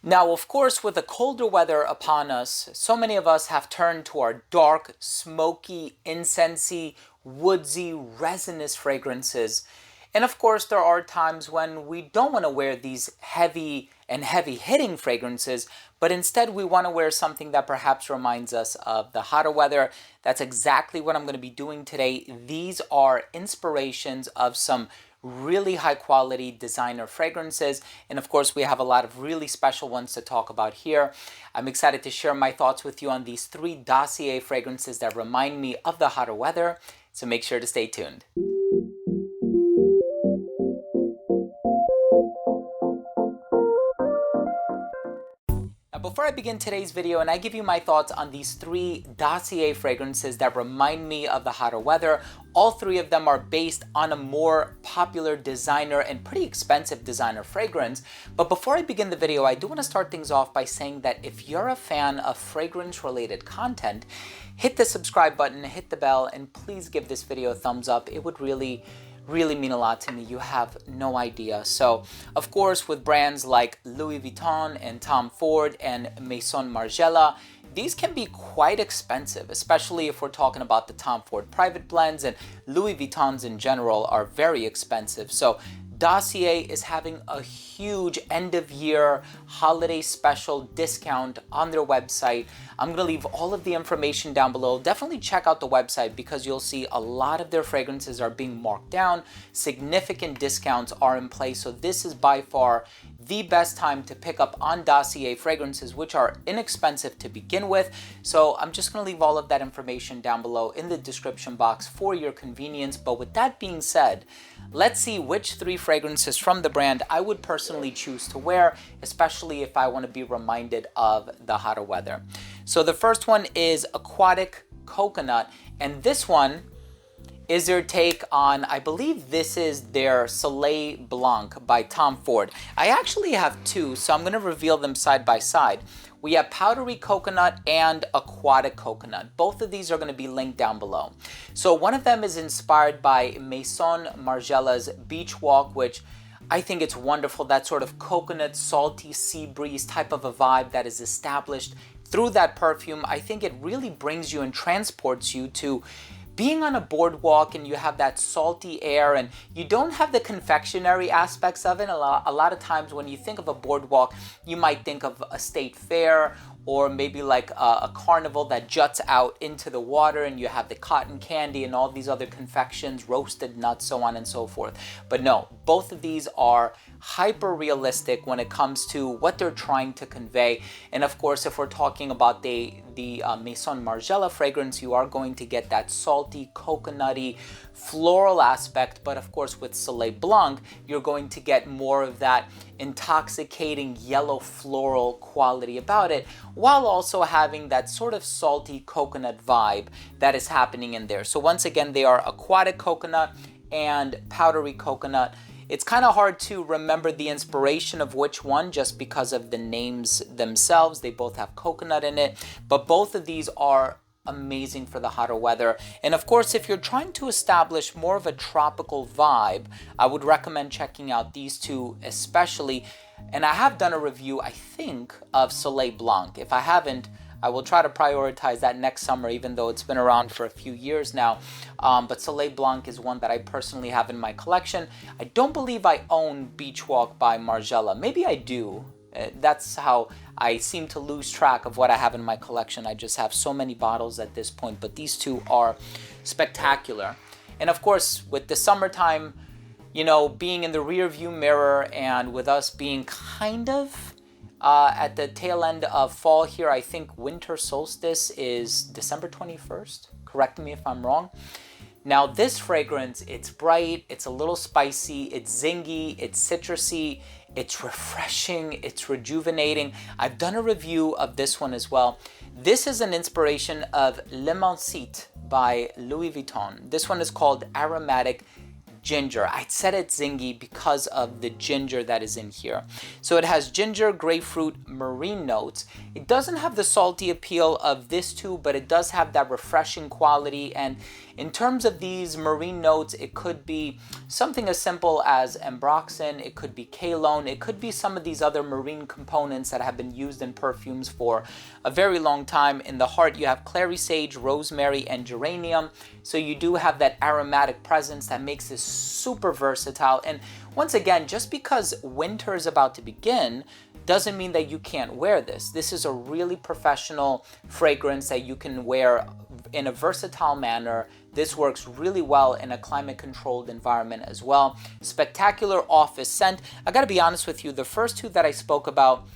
Now, of course, with the colder weather upon us, so many of us have turned to our dark, smoky, incensey, woodsy, resinous fragrances. And of course, there are times when we don't want to wear these heavy and heavy-hitting fragrances, but instead we want to wear something that perhaps reminds us of the hotter weather. That's exactly what I'm going to be doing today. These are inspirations of some really high quality designer fragrances, and of course we have a lot of really special ones to talk about here. I'm excited to share my thoughts with you on these 3 Dossier fragrances that remind me of the hotter weather, so make sure to stay tuned. Before I begin today's video and I give you my thoughts on these 3 Dossier fragrances that remind me of the hotter weather, all 3 of them are based on a more popular designer and pretty expensive designer fragrance. But before I begin the video, I do want to start things off by saying that if you're a fan of fragrance related content, hit the subscribe button, hit the bell, and please give this video a thumbs up. It would really mean a lot to me. You have no idea. So of course, with brands like Louis Vuitton and Tom Ford and Maison Margiela, these can be quite expensive, especially if we're talking about the Tom Ford private blends, and Louis Vuittons in general are very expensive. So Dossier is having a huge end of year holiday special discount on their website. I'm going to leave all of the information down below. Definitely check out the website because you'll see a lot of their fragrances are being marked down. Significant discounts are in place. So this is by far the best time to pick up on Dossier fragrances, which are inexpensive to begin with. So I'm just going to leave all of that information down below in the description box for your convenience. But with that being said, let's see which 3 fragrances from the brand I would personally choose to wear, especially if I want to be reminded of the hotter weather. So the first one is Aquatic Coconut, and this one is their take on, I believe this is their Solay Blanc by Tom Ford. I actually have 2, so I'm going to reveal them side by side. We have Powdery Coconut and Aquatic Coconut. Both of these are going to be linked down below. So one of them is inspired by Maison Margiela's Beach Walk, which I think it's wonderful. That sort of coconut, salty sea breeze type of a vibe that is established through that perfume. I think it really brings you and transports you to being on a boardwalk, and you have that salty air, and you don't have the confectionery aspects of it. A lot of times when you think of a boardwalk, you might think of a state fair or maybe like a carnival that juts out into the water, and you have the cotton candy and all these other confections, roasted nuts, so on and so forth. But no, both of these are hyper realistic when it comes to what they're trying to convey. And of course, if we're talking about the Maison Margiela fragrance, you are going to get that salty, coconutty, floral aspect. But of course, with Solay Blanc, you're going to get more of that intoxicating yellow floral quality about it, while also having that sort of salty coconut vibe that is happening in there. So once again, they are Aquatic Coconut and Powdery Coconut. It's kind of hard to remember the inspiration of which one just because of the names themselves. They both have coconut in it, but both of these are amazing for the hotter weather. And of course, if you're trying to establish more of a tropical vibe, I would recommend checking out these 2 especially. And I have done a review, I think, of Solay Blanc. If I haven't, I will try to prioritize that next summer, even though it's been around for a few years now. But Solay Blanc is one that I personally have in my collection. I don't believe I own Beach Walk by Margiela. Maybe I do. That's how I seem to lose track of what I have in my collection. I just have so many bottles at this point, but these 2 are spectacular. And of course, with the summertime, you know, being in the rear view mirror, and with us being kind of at the tail end of fall here, I think winter solstice is December 21st. Correct me if I'm wrong. Now this fragrance, it's bright, it's a little spicy, it's zingy, it's citrusy, it's refreshing, it's rejuvenating. I've done a review of this one as well. This is an inspiration of L'Immensité by Louis Vuitton. This one is called Aromatic Ginger. I said it's zingy because of the ginger that is in here. So it has ginger, grapefruit, marine notes. It doesn't have the salty appeal of this 2, but it does have that refreshing quality, and In terms of these marine notes, it could be something as simple as ambroxan, it could be kalone, it could be some of these other marine components that have been used in perfumes for a very long time. In the heart, you have clary sage, rosemary, and geranium. So you do have that aromatic presence that makes this super versatile. And once again, just because winter is about to begin doesn't mean that you can't wear this. This is a really professional fragrance that you can wear in a versatile manner. This works really well in a climate-controlled environment as well. Spectacular office scent. I gotta be honest with you, the first two that I spoke about,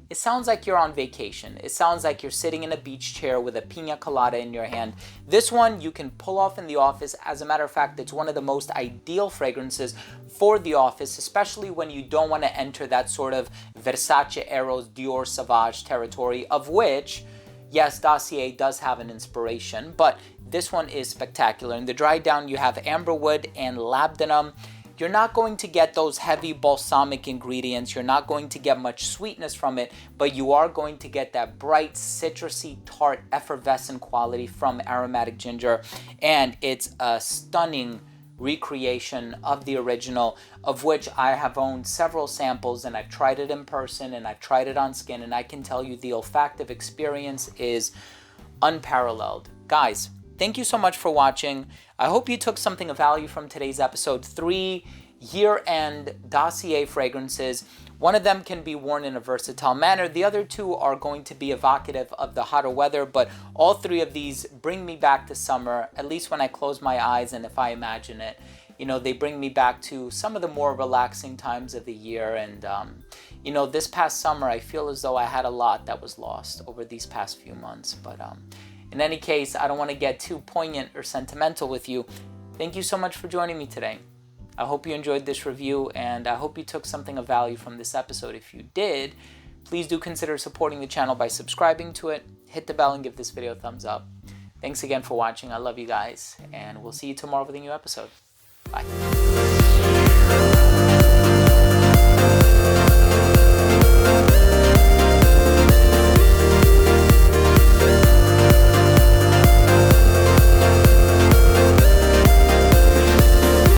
it sounds like you're on vacation. It sounds like you're sitting in a beach chair with a pina colada in your hand. This one you can pull off in the office. As a matter of fact, it's one of the most ideal fragrances for the office, especially when you don't want to enter that sort of Versace, Eros, Dior, Sauvage territory, of which, yes, Dossier does have an inspiration, but this one is spectacular. In the dry down, you have amberwood and labdanum. You're not going to get those heavy balsamic ingredients. You're not going to get much sweetness from it, but you are going to get that bright, citrusy, tart, effervescent quality from Aromatic Ginger. And it's a stunning recreation of the original, of which I have owned several samples, and I've tried it in person and I've tried it on skin, and I can tell you the olfactive experience is unparalleled. Guys, thank you so much for watching. I hope you took something of value from today's episode. 3 year-end Dossier fragrances. One of them can be worn in a versatile manner. The other 2 are going to be evocative of the hotter weather, but all 3 of these bring me back to summer, at least when I close my eyes and if I imagine it. You know, they bring me back to some of the more relaxing times of the year. And, you know, this past summer, I feel as though I had a lot that was lost over these past few months. But in any case, I don't want to get too poignant or sentimental with you. Thank you so much for joining me today. I hope you enjoyed this review, and I hope you took something of value from this episode. If you did, please do consider supporting the channel by subscribing to it. Hit the bell and give this video a thumbs up. Thanks again for watching. I love you guys, and we'll see you tomorrow with a new episode. Bye.